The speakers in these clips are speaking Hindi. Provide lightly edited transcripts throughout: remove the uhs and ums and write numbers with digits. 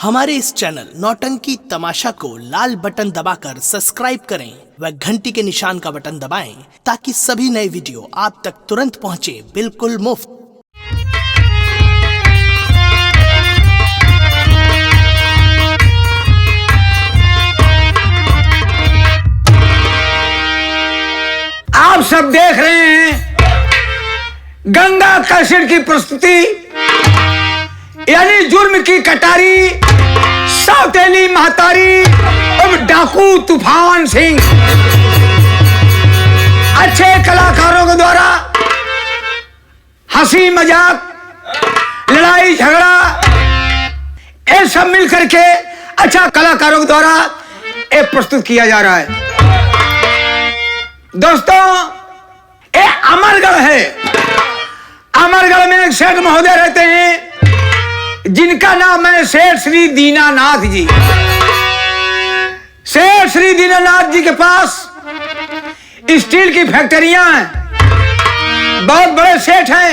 हमारे इस चैनल नौटंकी तमाशा को लाल बटन दबाकर सब्सक्राइब करें व घंटी के निशान का बटन दबाएं ताकि सभी नए वीडियो आप तक तुरंत पहुंचे बिल्कुल मुफ्त। आप सब देख रहे हैं गंगा कैसेट की प्रस्तुति यानी जुर्म की कटारी सौतेली महतारी और डाकू तूफान सिंह। अच्छे कलाकारों के द्वारा हंसी मजाक लड़ाई झगड़ा ये सब मिलकर के अच्छा कलाकारों के द्वारा ये प्रस्तुत किया जा रहा है। दोस्तों ये अमरगढ़ है। अमरगढ़ में एक सेठ महोदय रहते हैं जिनका नाम है सेठ श्री दीनानाथ जी। सेठ श्री दीनानाथ जी के पास स्टील की फैक्ट्रियां हैं, बहुत बड़े सेठ हैं।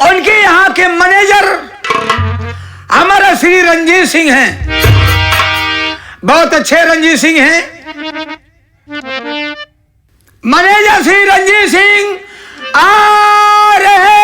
उनके यहाँ के मैनेजर हमारा श्री रंजीत सिंह हैं, बहुत अच्छे रंजीत सिंह हैं। मैनेजर श्री रंजीत सिंह आ रहे हैं।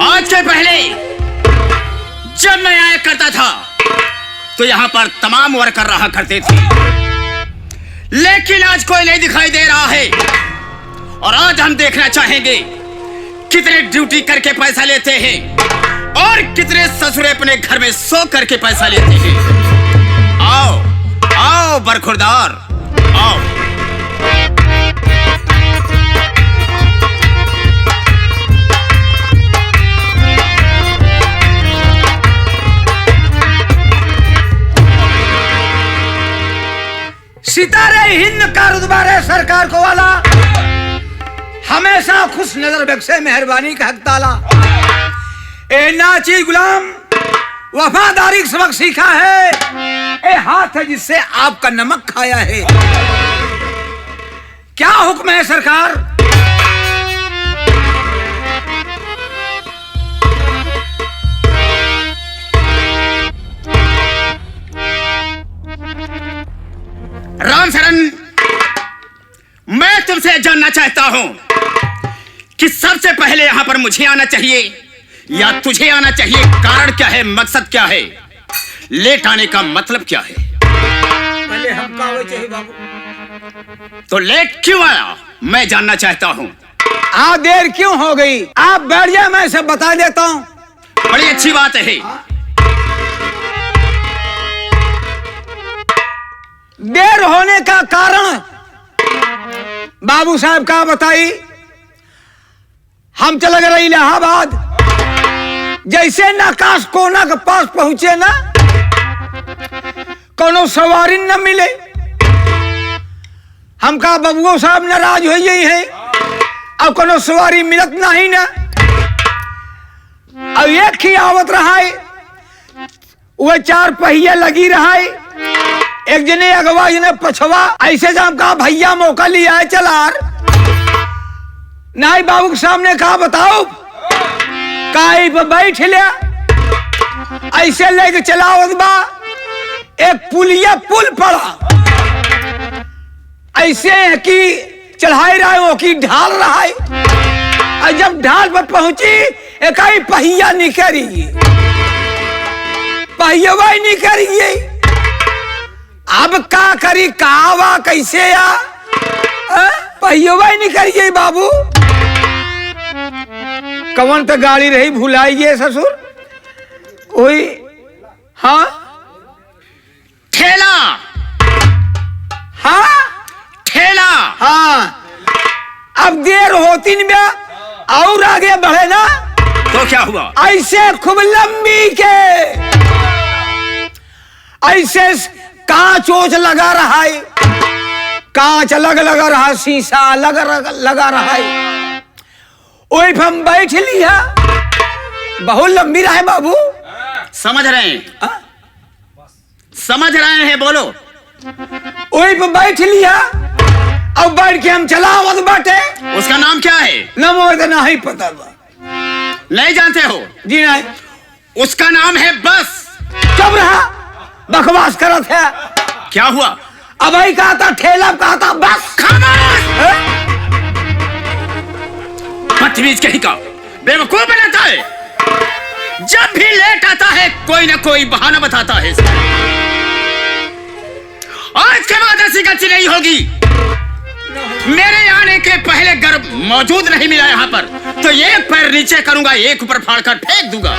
आज के पहले जब मैं आया करता था तो यहाँ पर तमाम वर्कर रहा करते थे, लेकिन आज कोई नहीं दिखाई दे रहा है। और आज हम देखना चाहेंगे कितने ड्यूटी करके पैसा लेते हैं और कितने ससुरे अपने घर में सो करके पैसा लेते हैं। आओ आओ बरखुरदार आओ। सितारे हिंद का रुतबा है सरकार को वाला, हमेशा खुश नजर बख्शे मेहरबानी का हक ताला। ए नाची गुलाम वफादारी का सबक सीखा है, ए हाथ है जिससे आपका नमक खाया है। क्या हुक्म है सरकार? राम शरण, मैं तुमसे जानना चाहता हूं कि सबसे पहले यहां पर मुझे आना चाहिए या तुझे आना चाहिए? कारण क्या है, मकसद क्या है, लेट आने का मतलब क्या है? पहले हमका आवे चाहिए बाबू। तो लेट क्यों आया मैं जानना चाहता हूं। आप देर क्यों हो गई? आप बैठ जाए, मैं सब बता देता हूं। बड़ी अच्छी बात है। देर होने का कारण बाबू साहब का बताई। हम चले गए इलाहाबाद, जैसे नाकाश कोना के पास पहुंचे ना, कोनो सवारी न मिले। हम कहा बबुओ साहब नाराज हो गई है, अब कोनो सवारी मिलत नहीं ना। अब एक ही आवत रहा है, वह चार पहिया लगी रहा है, एक जने अगवा जने पछवा। ऐसे जब कहा भैया मौका लिया है चलार, नाई बाबू के सामने कहा बताओ काई पे बैठ लिया। ऐसे लेके चलावत बा, एक पुलिया पुल पड़ा, ऐसे है कि चढ़ाई रहा है, वो की ढाल रहा है। और जब ढाल पर पहुंची एक आई पहिया निकली, पहिया वही निकली। अब का करी, कावा कैसे आ पहिया ही निकल गई बाबू। कवन पे गाड़ी रही भुलाई गए ससुर वही। हाँ ठेला, हाँ ठेला। हाँ अब देर होती नहीं बा और आगे बढ़े ना तो क्या हुआ? ऐसे खूब लंबी के ऐसे कांच ओच लगा रहा है, कांच लगा रहा, शीशा लगा रहा है, वही पे हम बैठ लिया। बहुत लंबी रहा है बाबू। समझ रहे हैं? समझ रहे हैं, बोलो। वही पे बैठ लिया, अब बैठ के हम चलावत बाटे। उसका नाम क्या है? नमो तो नहीं पता बा। नहीं जानते हो? जी नहीं। उसका नाम है बस। कब रहा बकवास करत है? क्या हुआ? अब ही कहा था ठेला, कहा था बस। बदतमीज कहीं का, बेवकूफ बनाता है। जब भी लेट आता है कोई ना कोई बहाना बताता है। आज के बाद ऐसी गलती नहीं होगी। मेरे आने के पहले गर्भ मौजूद नहीं मिला यहाँ पर तो एक पैर नीचे करूंगा, एक ऊपर फाड़कर फेंक दूंगा।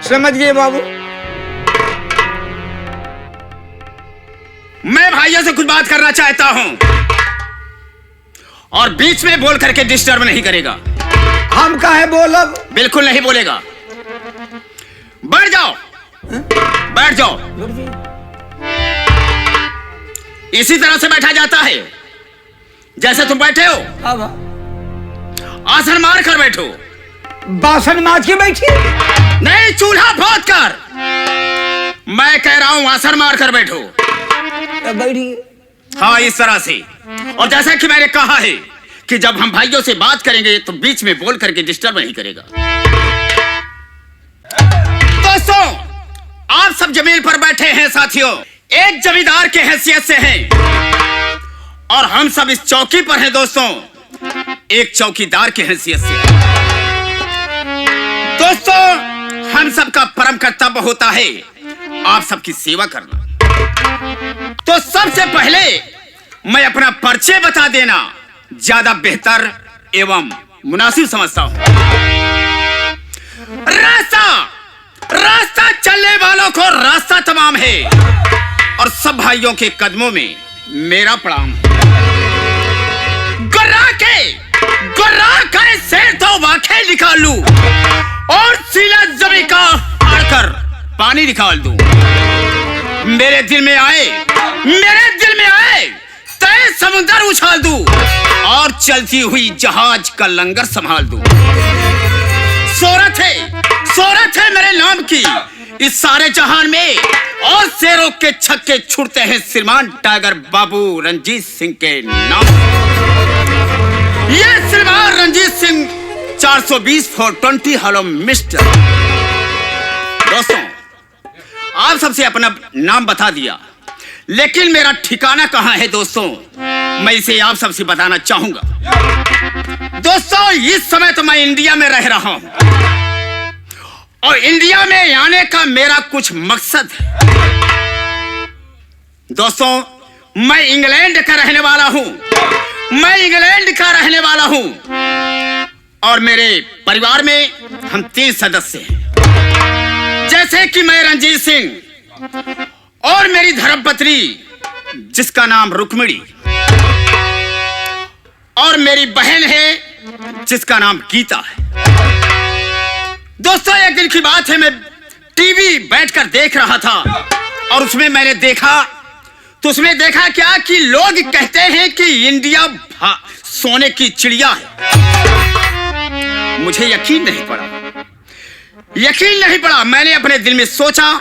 समझ गए बाबू। मैं भाइयों से कुछ बात करना चाहता हूं और बीच में बोल करके डिस्टर्ब नहीं करेगा। हम काहे बोलब? बिल्कुल नहीं बोलेगा। बैठ जाओ, बैठ जाओ। इसी तरह से बैठा जाता है जैसे तुम बैठे हो। आसन मार कर बैठो। बासन माज के बैठी? नहीं, चूल्हा पोत कर। मैं कह रहा हूं आसन मार कर बैठो। बैठिए। हाँ, इस तरह से। और जैसा कि मैंने कहा है कि जब हम भाइयों से बात करेंगे तो बीच में बोल करके डिस्टर्ब नहीं करेगा। दोस्तों, आप सब जमीन पर बैठे हैं साथियों, एक जमींदार के हैसियत से हैं और हम सब इस चौकी पर हैं दोस्तों, एक चौकीदार के हैसियत से। दोस्तों, हम सबका परम कर्तव्य होता है आप सबकी सेवा करना। तो सबसे पहले मैं अपना परिचय बता देना ज्यादा बेहतर एवं मुनासिब समझता हूं। रास्ता चलने वालों को रास्ता तमाम है और सब भाइयों के कदमों में मेरा प्रणाम। गुर्रा के से दो वाक़े निकाल लूं और सीला जमीन का फाड़कर पानी निकाल दूं। मेरे दिल में आए तय समुद्र उछाल दूं और चलती हुई जहाज का लंगर संभाल दूं। शोहरत है मेरे नाम की इस सारे जहान में और शेरों के छक्के छुड़ते हैं श्रीमान टाइगर बाबू रंजीत सिंह के नाम। ये श्रीमान रंजीत सिंह 420/420 हेलो मिस्टर। दोस्तों, आप सबसे अपना नाम बता दिया, लेकिन मेरा ठिकाना कहां है दोस्तों, मैं इसे आप सबसे बताना चाहूंगा। दोस्तों, इस समय तो मैं इंडिया में रह रहा हूं और इंडिया में आने का मेरा कुछ मकसद है। दोस्तों, मैं इंग्लैंड का रहने वाला हूं और मेरे परिवार में हम 3 सदस्य हैं, जैसे कि मैं रंजीत सिंह और मेरी धर्मपत्नी जिसका नाम रुक्मिणी और मेरी बहन है जिसका नाम गीता है। दोस्तों, एक दिन की बात है, मैं टीवी बैठकर देख रहा था और उसमें मैंने देखा क्या कि लोग कहते हैं कि इंडिया सोने की चिड़िया है। मुझे यकीन नहीं पड़ा। मैंने अपने दिल में सोचा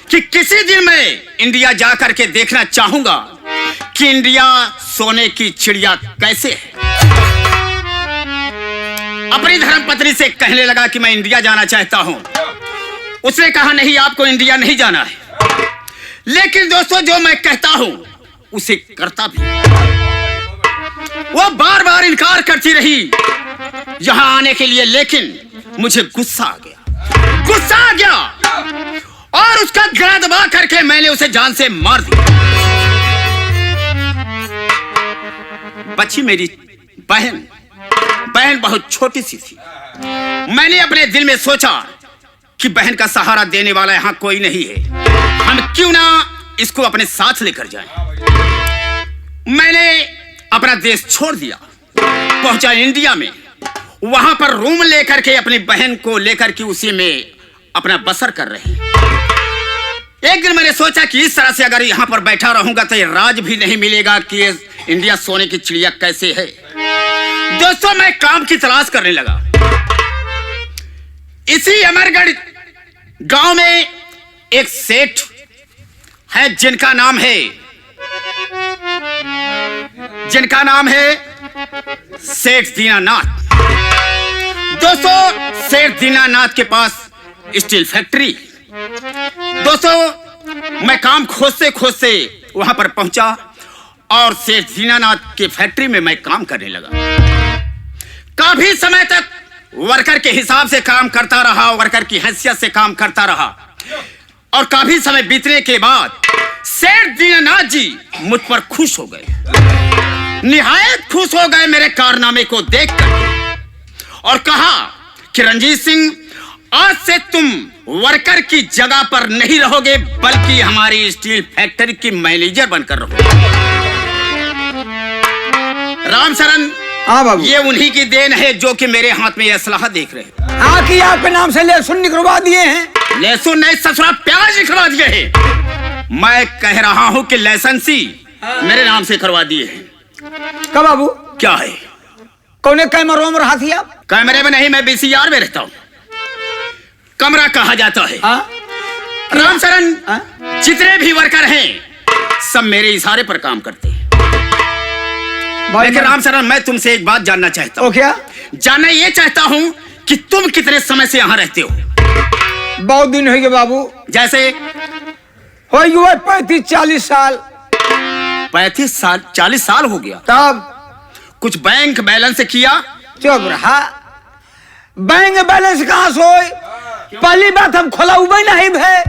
कि किसी दिन मैं इंडिया जाकर के देखना चाहूंगा कि इंडिया सोने की चिड़िया कैसे है। अपनी धर्मपत्नी से कहने लगा कि मैं इंडिया जाना चाहता हूं। उसने कहा नहीं, आपको इंडिया नहीं जाना है। लेकिन दोस्तों, जो मैं कहता हूं उसे करता भी। वो बार बार इनकार करती रही यहां आने के लिए, लेकिन मुझे गुस्सा आ गया और उसका गला दबा करके मैंने उसे जान से मार दिया। बच्ची मेरी बहन बहुत छोटी सी थी। मैंने अपने दिल में सोचा कि बहन का सहारा देने वाला यहां कोई नहीं है, हम क्यों ना इसको अपने साथ लेकर जाएं। मैंने अपना देश छोड़ दिया, पहुंचा इंडिया में वहां पर रूम लेकर के अपनी बहन को लेकर के उसी में अपना बसर कर रहे हैं। एक दिन मैंने सोचा कि इस तरह से अगर यहां पर बैठा रहूंगा तो ये राज भी नहीं मिलेगा कि ये इंडिया सोने की चिड़िया कैसे है। दोस्तों, मैं काम की तलाश करने लगा। इसी अमरगढ़ गांव में एक सेठ है जिनका नाम है सेठ दीनानाथ। दोस्तों, सेठ दीनानाथ के पास स्टील फैक्ट्री। दोस्तों, मैं काम खोजते खोजते वहां पर पहुंचा और सेठ दीनानाथ के फैक्ट्री में मैं काम करने लगा। काफी समय तक वर्कर के हिसाब से काम करता रहा, वर्कर की हैसियत से काम करता रहा और काफी समय बीतने के बाद सेठ दीनानाथ जी मुझ पर खुश हो गए, निहायत खुश हो गए मेरे कारनामे को देखकर और कहा कि रंजीत सिंह, आज से तुम वर्कर की जगह पर नहीं रहोगे बल्कि हमारी स्टील फैक्ट्री की मैनेजर बनकर रहोगे। राम शरण, हाँ बाबू, ये उन्हीं की देन है जो कि मेरे हाथ में यह सलाह देख रहे हैं। हाँ कि आपके नाम से लहसुन निकलवा दिए हैं। लहसुन नहीं ससुरा प्याज निकलवा दिए हैं। मैं कह रहा हूं कि लाइसेंसी मेरे नाम से करवा दिए हैं। कब बाबू? क्या है? कौन कैमरों में रहा थी आप? कैमरे में नहीं, मैं बीसीआर में रहता हूं। कमरा कहा जाता है। राम शरण, जितने भी वर्कर हैं सब मेरे इशारे पर काम करते हैं। लेकिन राम शरण, मैं तुमसे एक बात जानना चाहता हूं। क्या जानना ये चाहता हूं कि तुम कितने समय से यहाँ रहते हो? बहुत दिन हो गए बाबू। जैसे हो गए 35-40 साल। 35 साल 40 साल हो गया। तब कुछ बैंक बैलेंस किया? चुप रहा। बैंक बैलेंस कहां से होए? पहली बात हम खोला हुआ नहीं भे।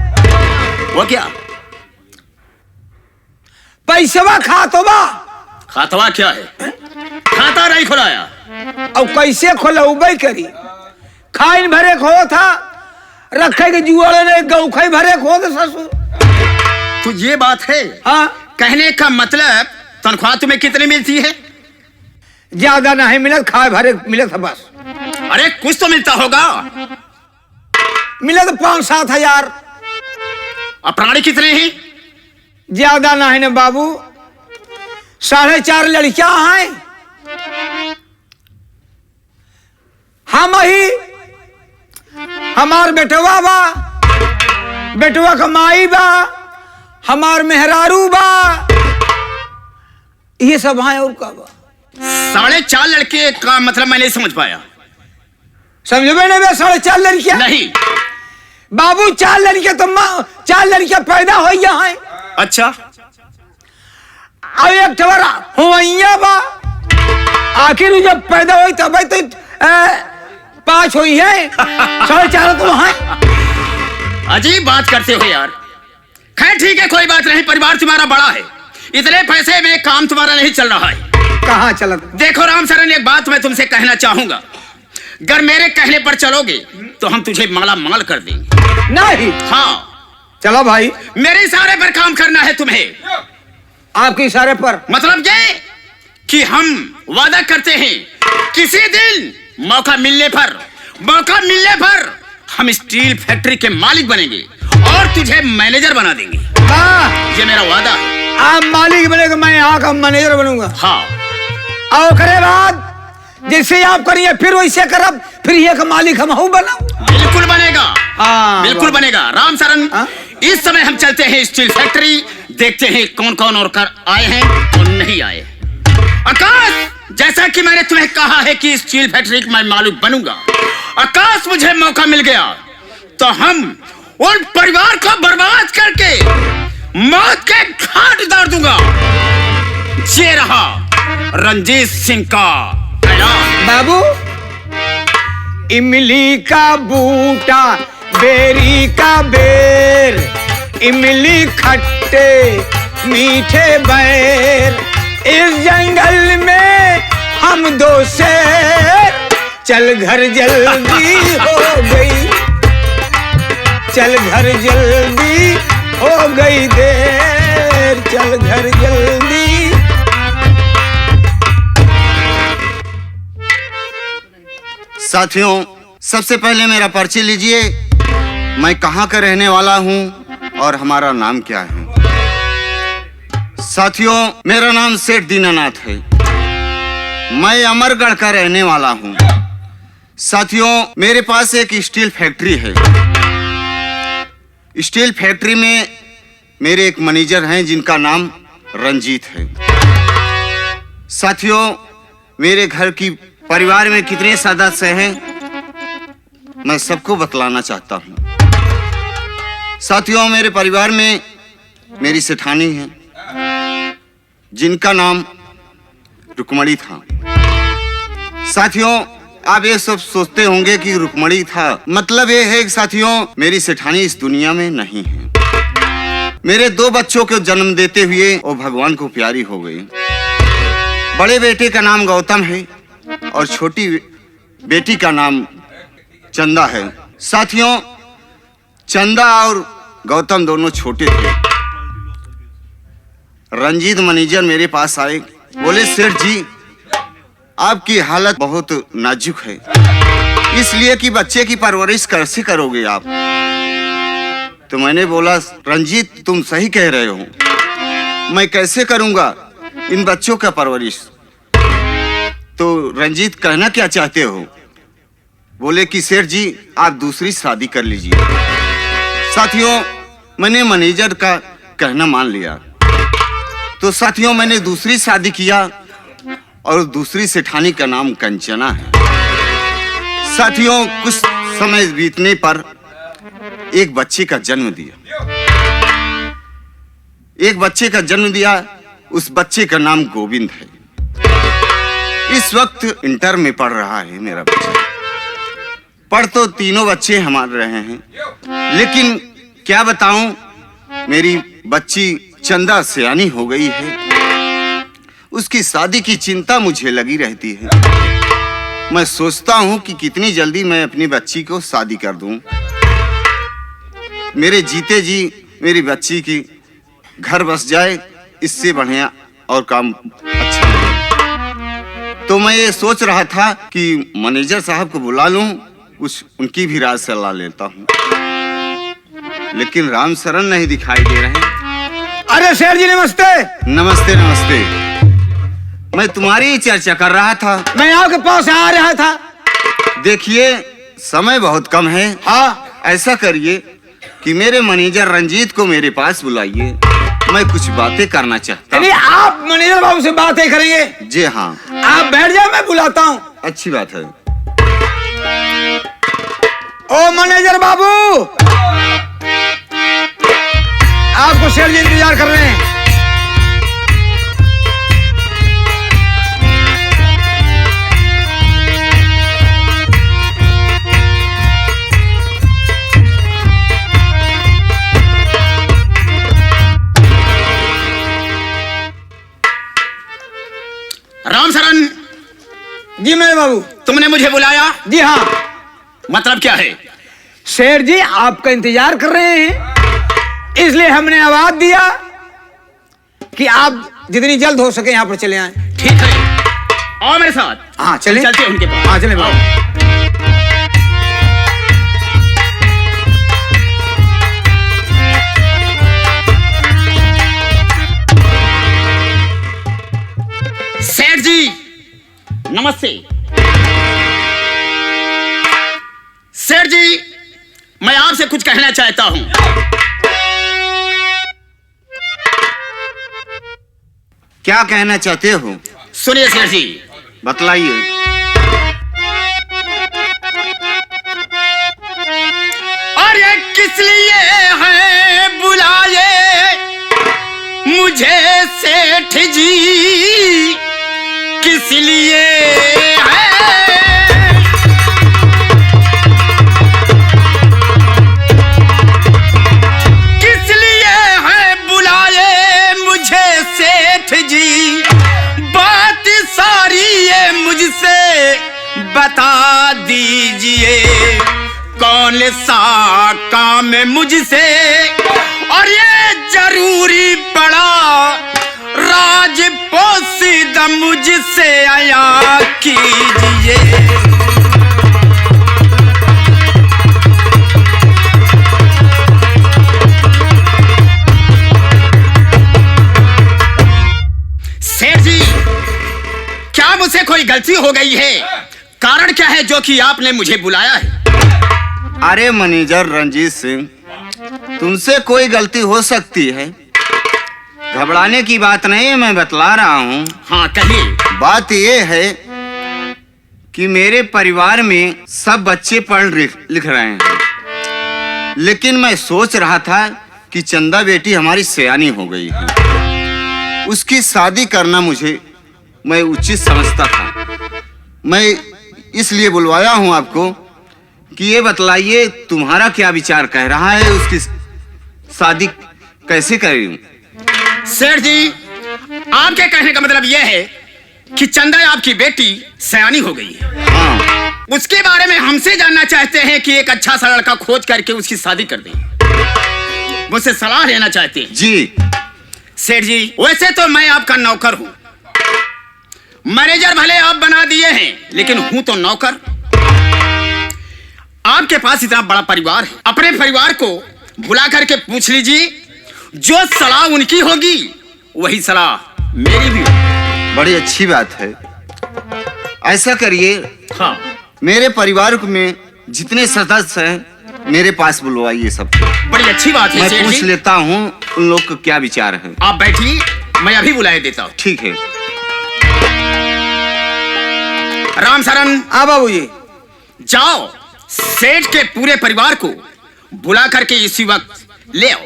वो क्या? पैसवा खातवा। खातवा क्या है? खाता नहीं खुलाया। अब कैसे खोला हुआ करी? खाइन भरे खो था, रखे के जुआड़े ने गौखई भरे खो दे ससुर। तो ये बात है। हाँ, कहने का मतलब तनख्वाह तुम्हें कितनी मिलती है? ज्यादा नहीं मिलत, खाए भरे मिलत है बस। अरे कुछ तो मिलता होगा। मिलत 5-7 हजार। और प्राणी कितने हैं? ज्यादा नहीं न बाबू, 4.5 लड़कियां हैं। हम ही, हमार बेटवा बा, बेटवा का माई बा, हमार मेहरारू बा, ये सब हैं। और का बा? 4.5 लड़के का मतलब मैं नहीं समझ पाया। समझे नहीं बे? 4.5 लड़कियां नहीं बाबू, 4 लड़कियां तो 4 लड़कियां पैदा हो हैं। अच्छा, अब एक टवरा हुआ बा, आखिर जब पैदा हुई तब तो 5 हुई है। 4.5 तो हैं। अजीब बात करते हो यार। खैर ठीक है, कोई बात नहीं। परिवार तुम्हारा बड़ा है, इतने पैसे में काम तुम्हारा नहीं चल रहा है। कहाँ चला? देखो राम शरण, एक बात मैं तुमसे कहना चाहूंगा। अगर मेरे कहने पर चलोगे तो हम तुझे माला माल कर देंगे। नहीं? हाँ, चलो भाई। मेरे इशारे पर काम करना है तुम्हें। आपके इशारे पर? मतलब ये कि हम वादा करते हैं किसी दिन मौका मिलने पर हम स्टील फैक्ट्री के मालिक बनेंगे और तुझे मैनेजर बना देंगे। ये मेरा वादा है। आप मालिक बनेगा, मैं यहाँ का मैनेजर बनूंगा। हाँ। और करे बाद जैसे आप करिए फिर वैसे करब, फिर ये का मालिक हम हूँ बना। बिल्कुल बनेगा। बिल्कुल वाह। बनेगा। राम शरण, इस समय हम चलते हैं स्टील फैक्ट्री, देखते हैं कौन कौन और कर आए हैं और नहीं आए। आकाश, जैसा कि मैंने तुम्हें कहा है कि स्टील फैक्ट्री का मैं मालिक बनूंगा, आकाश मुझे मौका मिल गया तो हम उन परिवार को बर्बाद करके मौत के घाट उतार दूंगा। ये रहा रंजीत सिंह का ऐलान। बाबू, इमली का बूटा, बेरी का बेर, इमली खट्टे मीठे बैर, इस जंगल में हम 2 शेर, चल घर जल्दी हो गई, चल घर जल्दी हो गई देर, चल घर जल्दी। साथियों, सबसे पहले मेरा परिचय लीजिए। मैं कहाँ का रहने वाला हूँ और हमारा नाम क्या है। साथियों, मेरा नाम सेठ दीनानाथ है। मैं अमरगढ़ का रहने वाला हूँ। साथियों, मेरे पास एक स्टील फैक्ट्री है। स्टील फैक्ट्री में मेरे एक मैनेजर हैं जिनका नाम रंजीत है। साथियों, मेरे घर की परिवार में कितने सदस्य हैं मैं सबको बतलाना चाहता हूँ। साथियों, मेरे परिवार में मेरी सेठानी है जिनका नाम रुक्मणी था। साथियों, आप ये सब सोचते होंगे कि रुक्मणी था, मतलब ये है कि साथियों मेरी सेठानी इस दुनिया में नहीं है। मेरे 2 बच्चों को जन्म देते हुए वो भगवान को प्यारी हो गई। बड़े बेटे का नाम गौतम है और छोटी बेटी का नाम चंदा है। साथियों, चंदा और गौतम दोनों छोटे थे। रंजीत मैनेजर मेरे पास आए, बोले सेठ जी आपकी हालत बहुत नाजुक है, इसलिए कि बच्चे की परवरिश कैसे करोगे आप। तो मैंने बोला रंजीत तुम सही कह रहे हो, मैं कैसे करूंगा इन बच्चों का परवरिश। तो रंजीत कहना क्या चाहते हो। बोले कि सेठ जी आप दूसरी शादी कर लीजिए। साथियों, मैंने मैनेजर का कहना मान लिया। तो साथियों, मैंने दूसरी शादी किया और दूसरी सेठानी का नाम कंचना है। साथियों, कुछ समय बीतने पर एक बच्चे का जन्म दिया। एक बच्चे का जन्म दिया, उस बच्चे का नाम गोविंद है। इस वक्त इंटर में पढ़ रहा है मेरा बच्चा। पढ़ तो तीनों बच्चे हमारे रहे हैं, लेकिन क्या बताऊं मेरी बच्ची चंदा सयानी हो गई है। उसकी शादी की चिंता मुझे लगी रहती है। मैं सोचता हूं कि कितनी जल्दी मैं अपनी बच्ची को शादी कर दूं। मेरे जीते जी मेरी बच्ची की घर बस जाए, इससे बढ़िया और काम अच्छा नहीं। तो मैं ये सोच रहा था कि मैनेजर साहब को बुला लूं, कुछ उनकी भी राय सलाह लेता हूं, लेकिन राम शरण नहीं दिखाई दे रहे। अरे सेठ जी नमस्ते। नमस्ते नमस्ते। मैं तुम्हारी ही चर्चा कर रहा था। मैं आपके पास आ रहा था। देखिए समय बहुत कम है। हाँ, ऐसा करिए कि मेरे मैनेजर रंजीत को मेरे पास बुलाइए, मैं कुछ बातें करना चाहता हूँ। आप मैनेजर बाबू से बातें करेंगे? जी हाँ। आप बैठ जाओ, मैं बुलाता हूँ। अच्छी बात है। ओ मैनेजर बाबू, आपको सेठ जी इंतजार कर रहे हैं। राम शरण। जी मेरे बाबू। तुमने मुझे बुलाया? जी हाँ। मतलब क्या है? शेर जी आपका इंतजार कर रहे हैं, इसलिए हमने आवाज दिया कि आप जितनी जल्द हो सके यहाँ पर चले आए। ठीक है, आओ मेरे साथ। हाँ चले, चलते उनके पास। हाँ चले बाबू। सेठ जी नमस्ते। सेठ जी, मैं आपसे कुछ कहना चाहता हूं। क्या कहना चाहते हो? सुनिए सेठ जी। बतलाइए। और ये किस लिए है बुलाए मुझे सेठ जी, किस लिए है? किस लिए है बुलाए मुझे सेठ जी, बात सारी ये मुझसे बता दीजिए, कौन सा काम है मुझसे और ये जरूरी पड़ा, राज पोसीदा मुझसे आया कीजिए। गलती हो गई है। कारण क्या है जो कि आपने मुझे बुलाया है? अरे मैनेजर रंजीत सिंह, तुमसे कोई गलती हो सकती है, घबराने की बात नहीं है, मैं बतला रहा हूँ। हाँ कहिए। बात यह है कि मेरे परिवार में सब बच्चे पढ़ लिख रहे हैं, लेकिन मैं सोच रहा था कि चंदा बेटी हमारी सयानी हो गई है, उसकी शादी करना मैं उचित समझता था। मैं इसलिए बुलवाया हूं आपको कि ये बतलाइए तुम्हारा क्या विचार कह रहा है, उसकी शादी कैसे करें? सेठ जी, आपके कहने का मतलब यह है कि चंदा आपकी बेटी सयानी हो गई है। हाँ। उसके बारे में हमसे जानना चाहते हैं कि एक अच्छा सा लड़का खोज करके उसकी शादी कर दें। मुझसे सलाह लेना चाहते हैं। जी सेठ जी, वैसे तो मैं आपका नौकर हूं, मैनेजर भले आप बना दिए हैं, लेकिन हूं तो नौकर। आपके पास इतना बड़ा परिवार है, अपने परिवार को बुला करके पूछ लीजिए, जो सलाह उनकी होगी वही सलाह मेरी भी होगी। बड़ी अच्छी बात है, ऐसा करिए। हाँ, मेरे परिवार में जितने सदस्य हैं मेरे पास बुलवाइए सबको। बड़ी अच्छी बात है मैं सेठ पूछ जी। लेता हूँ उन लोग का क्या विचार है। आप बैठिए, मैं अभी बुलाए देता हूँ। ठीक है। राम शरण, हाँ बाबूजी। जाओ सेठ के पूरे परिवार को बुला करके इसी वक्त ले आओ।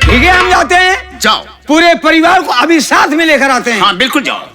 ठीक है, हम जाते हैं, जाओ। पूरे परिवार को अभी साथ में लेकर आते हैं। हाँ बिल्कुल जाओ।